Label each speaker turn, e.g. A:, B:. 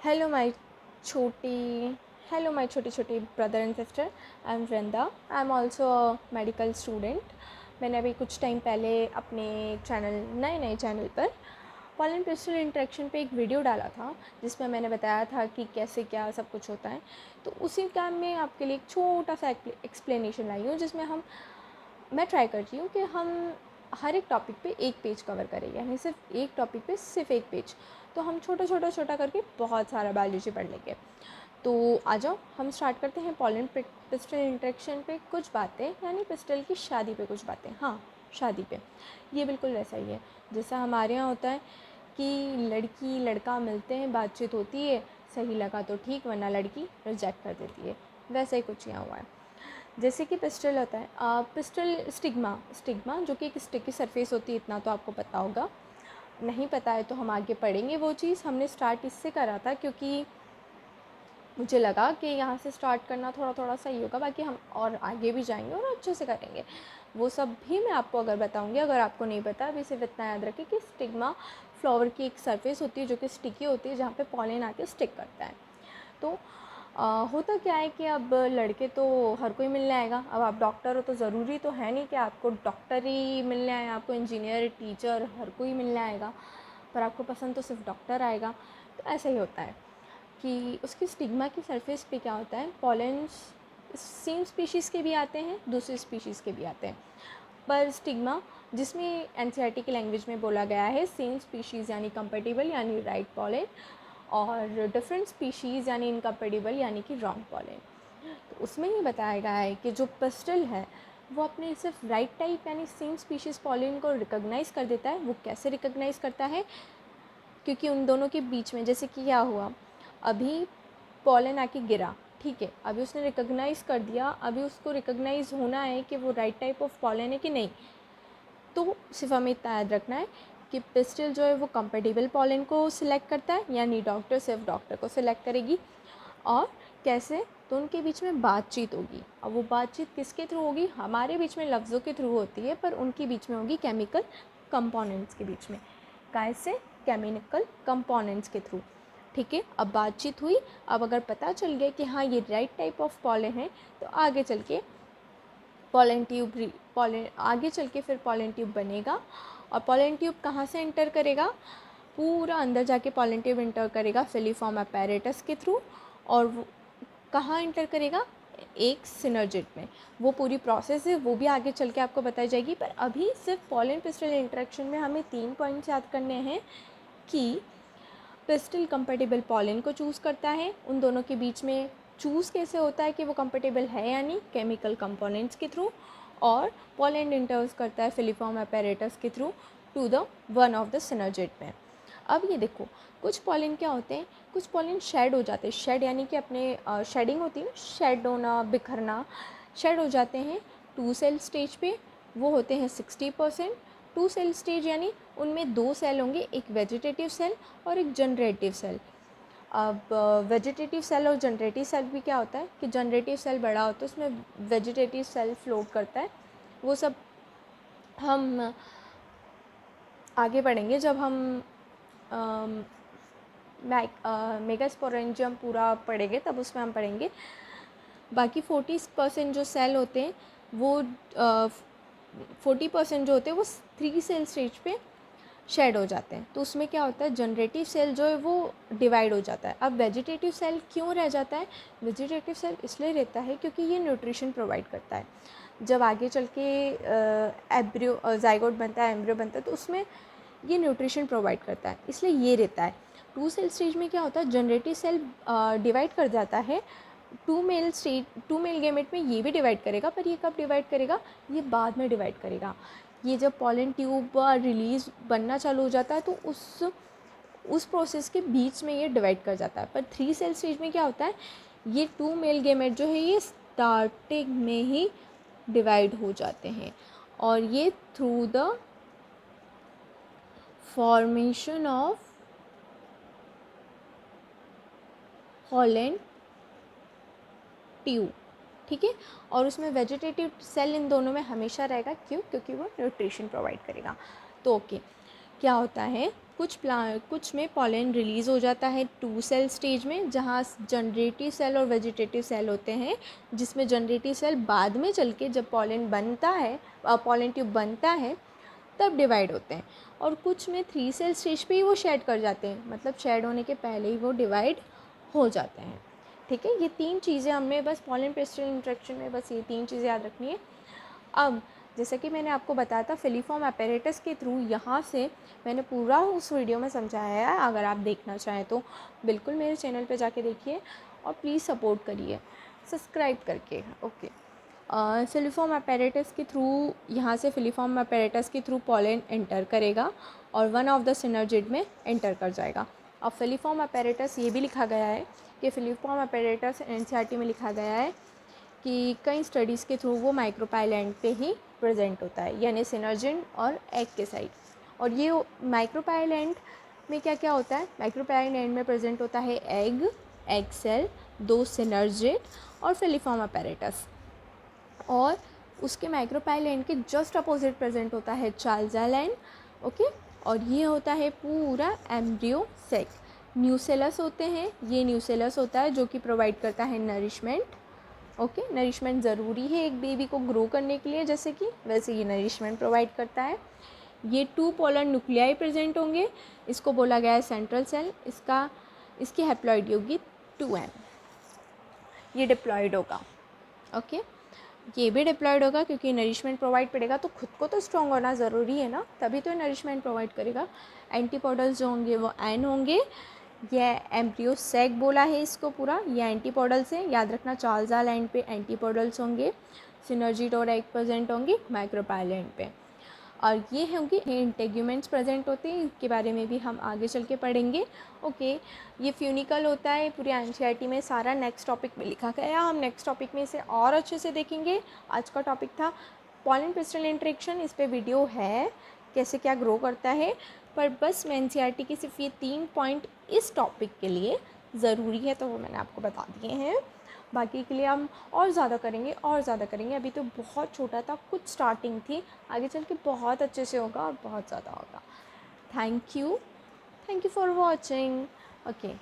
A: Hello my छोटी hello my छोटे छोटे brother and sister. I am Vrinda. I am also medical student. मैंने अभी कुछ टाइम पहले अपने नए चैनल पर पॉलन पिस्टल इंटरेक्शन पे एक वीडियो डाला था जिसमें मैंने बताया था कि कैसे क्या सब कुछ होता है। तो उसी काम में आपके लिए एक छोटा सा एक्सप्लेनेशन लाई हूँ जिसमें मैं ट्राई करती हूँ कि हम हर एक टॉपिक पे एक पेज कवर करें, यानी सिर्फ एक टॉपिक पे सिर्फ एक पेज। तो हम छोटा करके बहुत सारा बायोलॉजी पढ़ लेंगे। तो आ जाओ हम स्टार्ट करते हैं पॉलन पिस्टल इंटरेक्शन पे कुछ बातें, यानी पिस्टल की शादी पे कुछ बातें। हाँ, शादी पे ये बिल्कुल वैसा ही है जैसा हमारे यहाँ होता है कि लड़की लड़का मिलते हैं, बातचीत होती है, सही लगा तो ठीक, वरना लड़की रिजेक्ट कर देती है। वैसा ही कुछ यहाँ हुआ है। जैसे कि पिस्टल होता है, पिस्टल स्टिग्मा जो कि एक स्टिकी सरफेस होती है, इतना तो आपको पता होगा। नहीं पता है तो हम आगे पढ़ेंगे वो चीज़। हमने स्टार्ट इससे करा था क्योंकि मुझे लगा कि यहाँ से स्टार्ट करना थोड़ा थोड़ा सही होगा, बाकी हम और आगे भी जाएंगे और अच्छे से करेंगे। वो सब भी मैं आपको अगर बताऊँगी। अगर आपको नहीं पता, अभी सिर्फ इतना याद रखें कि स्टिग्मा फ्लावर की एक सरफेस होती है जो कि स्टिकी होती है, जहाँ पे पॉलन आके स्टिक करता है। तो होता क्या है कि अब लड़के तो हर कोई मिलने आएगा। अब आप डॉक्टर हो तो ज़रूरी तो है नहीं कि आपको डॉक्टर ही मिलने आए, आपको इंजीनियर, टीचर, हर कोई मिलने आएगा, पर आपको पसंद तो सिर्फ डॉक्टर आएगा। तो ऐसा ही होता है कि उसकी स्टिग्मा की सरफेस पे क्या होता है, पॉलेंस सेम स्पीशीज़ के भी आते हैं, दूसरी स्पीशीज़ के भी आते हैं। पर स्टिग्मा, जिसमें एनसीईआरटी की लैंग्वेज में बोला गया है सेम स्पीशीज़ यानी कंपेटिबल यानी राइट पॉलन, और डिफरेंट स्पीशीज़ यानी इनकम्पेटिबल यानी कि रॉन्ग पॉलन। तो उसमें ये बताया गया है कि जो पिस्टल है वो अपने सिर्फ राइट टाइप यानी सेम स्पीशीज़ पॉलन को रिकॉग्नाइज़ कर देता है। वो कैसे रिकॉग्नाइज़ करता है, क्योंकि उन दोनों के बीच में जैसे कि क्या हुआ, अभी पॉलन आके गिरा, ठीक है, अभी उसने रिकॉग्नाइज़ कर दिया, अभी उसको रिकॉग्नाइज़ होना है कि वो राइट टाइप ऑफ पॉलन है कि नहीं। तो सिर्फ हमें इतना याद रखना है कि पिस्टल जो है वो कंपेटिबल पॉलन को सिलेक्ट करता है, यानी डॉक्टर सिर्फ डॉक्टर को सिलेक्ट करेगी। और कैसे, तो उनके बीच में बातचीत होगी। अब वो बातचीत किसके थ्रू होगी, हमारे बीच में लफ्ज़ों के थ्रू होती है, पर उनके बीच में होगी केमिकल कंपोनेंट्स के बीच में। कैसे, केमिकल कंपोनेंट्स के थ्रू। ठीक है, अब बातचीत हुई, अब अगर पता चल गया कि हाँ ये राइट टाइप ऑफ पॉलन है, तो आगे चल के फिर पॉलन ट्यूब बनेगा। और पॉलन ट्यूब कहाँ से एंटर करेगा, पूरा अंदर जाके पॉलन ट्यूब एंटर करेगा फिलीफॉर्म अपैरेटस के थ्रू। और वो कहाँ एंटर करेगा, एक सिनर्जिड में। वो पूरी प्रोसेस है, वो भी आगे चल के आपको बताई जाएगी। पर अभी सिर्फ पॉलन पिस्टल इंटरेक्शन में हमें 3 पॉइंट्स याद करने हैं कि पिस्टल कंपेटिबल पॉलन को चूज़ करता है, उन दोनों के बीच में चूज़ कैसे होता है कि वो कंपेटिबल है, यानी केमिकल कंपोनेंट्स के थ्रू। और पॉलन इंटर्स करता है फिलीफॉर्म अपैरेटस के through to the one of the synergid में। अब ये देखो, कुछ पॉलन क्या होते हैं, कुछ पॉलन शेड हो जाते हैं। शेड यानी कि अपने शेडिंग होती है ना, शेड होना, बिखरना, शेड हो जाते हैं 2 सेल स्टेज पे। वो होते हैं 60%। 2 सेल स्टेज यानी उनमें 2 सेल होंगे, एक वेजिटेटिव सेल और एक जनरेटिव सेल। अब वेजिटेटिव सेल और जनरेटिव सेल भी क्या होता है कि जनरेटिव सेल बड़ा होता है, उसमें वेजिटेटिव सेल फ्लोट करता है। वो सब हम आगे पढ़ेंगे जब हम मेगास्पोरेंजियम पूरा पढ़ेंगे, तब उसमें हम पढ़ेंगे। बाकी 40% जो सेल होते हैं वो 40% जो होते हैं वो 3 सेल स्टेज पे शेड हो जाते हैं। तो उसमें क्या होता है, जनरेटिव सेल जो है वो डिवाइड हो जाता है। अब वेजिटेटिव सेल क्यों रह जाता है, वेजिटेटिव सेल इसलिए रहता है क्योंकि ये न्यूट्रिशन प्रोवाइड करता है। जब आगे चल के एम्ब्रियो जाइगोट बनता है, एम्ब्रियो बनता है, तो उसमें ये न्यूट्रिशन प्रोवाइड करता है, इसलिए ये रहता है। 2 सेल स्टेज में क्या होता है, जनरेटिव सेल डिवाइड कर जाता है। 2 मेल गेमेट में ये भी डिवाइड करेगा, पर ये कब डिवाइड करेगा, ये बाद में डिवाइड करेगा। ये जब पॉलन ट्यूब रिलीज़ बनना चालू हो जाता है तो उस प्रोसेस के बीच में ये डिवाइड कर जाता है। पर 3 सेल स्टेज में क्या होता है, ये 2 मेल गेमेट जो है ये स्टार्टिंग में ही डिवाइड हो जाते हैं, और ये through the formation of pollen tube. ठीक है, और उसमें वेजिटेटिव सेल इन दोनों में हमेशा रहेगा, क्यों, क्योंकि वो न्यूट्रिशन प्रोवाइड करेगा। तो ओके, क्या होता है, कुछ में पॉलन रिलीज़ हो जाता है 2 सेल स्टेज में, जहाँ जनरेटिव सेल और वेजिटेटिव सेल होते हैं, जिसमें जनरेटिव सेल बाद में चल के जब पॉलन बनता है, पॉलन ट्यूब बनता है, तब डिवाइड होते हैं। और कुछ में 3 सेल स्टेज पे ही वो शेड कर जाते हैं, मतलब शेड होने के पहले ही वो डिवाइड हो जाते हैं। ठीक है, ये 3 चीज़ें हमें बस पॉलन पेस्टल इंटरेक्शन में बस ये 3 चीज़ें याद रखनी है। अब जैसे कि मैंने आपको बताया था फिलीफॉर्म apparatus के थ्रू, यहाँ से मैंने पूरा उस वीडियो में समझाया है। अगर आप देखना चाहें तो बिल्कुल मेरे चैनल पे जाके देखिए और प्लीज़ सपोर्ट करिए सब्सक्राइब करके। ओके, फिलीफॉर्म apparatus के थ्रू, यहाँ से फिलीफॉर्म apparatus के थ्रू पॉलन एंटर करेगा और वन ऑफ द सिनर्जिड में एंटर कर जाएगा। अब फिलीफॉर्म apparatus ये भी लिखा गया है कि फिलीफॉर्म apparatus NCERT में लिखा गया है कि कई स्टडीज़ के थ्रू वो माइक्रोपाइलैंड पे ही प्रेजेंट होता है, यानी सिनर्जिड और एग के साइड। और ये माइक्रोपाइलैंड में क्या क्या होता है, माइक्रोपाइलैंड में प्रेजेंट होता है एग सेल, 2 सिनर्जिड और फिलीफॉर्म apparatus। और उसके माइक्रोपाइलैंड के जस्ट अपोजिट प्रेजेंट होता है चार्ल्स। ओके, और ये होता है पूरा एम्ब्रियो सेक। न्यूसेलस होते हैं, ये न्यूसेलस होता है जो कि प्रोवाइड करता है नरिशमेंट। ओके, नरिशमेंट ज़रूरी है एक बेबी को ग्रो करने के लिए, जैसे कि वैसे ये नरिशमेंट प्रोवाइड करता है। ये 2 पोलर न्यूक्लियाई प्रेजेंट होंगे, इसको बोला गया है सेंट्रल सेल। इसकी हैप्लॉइड होगी 2n, ये डिप्लॉयड होगा। ओके, ये भी डिप्लॉयड होगा क्योंकि नरिशमेंट प्रोवाइड करेगा, तो खुद को तो स्ट्रॉन्ग होना ज़रूरी है ना, तभी तो नरिशमेंट प्रोवाइड करेगा। एंटीपोडल्स जो होंगे वो एन होंगे। यह एम्ब्रियो सेक बोला है इसको पूरा, ये एंटीपोडल्स है, याद रखना। चार्ल्स लैंड पे एंटीपोडल्स होंगे, सिनर्जिड और एग प्रेजेंट होंगे माइक्रोपाइलैंड पे। और ये होंगे इंटेग्यूमेंट्स प्रेजेंट होते हैं, इसके बारे में भी हम आगे चल के पढ़ेंगे। ओके, ये फ्यूनिकल होता है, पूरी एनसीईआरटी में सारा नेक्स्ट टॉपिक में लिखा गया। हम नेक्स्ट टॉपिक में इसे और अच्छे से देखेंगे। आज का टॉपिक था पॉलन पेस्टल इंटरेक्शन, इस पर वीडियो है कैसे क्या ग्रो करता है, पर बस मैं एनसीईआरटी की सिर्फ ये 3 पॉइंट इस टॉपिक के लिए ज़रूरी है, तो वो मैंने आपको बता दिए हैं। बाकी के लिए हम और ज़्यादा करेंगे। अभी तो बहुत छोटा था, कुछ स्टार्टिंग थी, आगे चल के बहुत अच्छे से होगा और बहुत ज़्यादा होगा। Thank you for watching. Okay,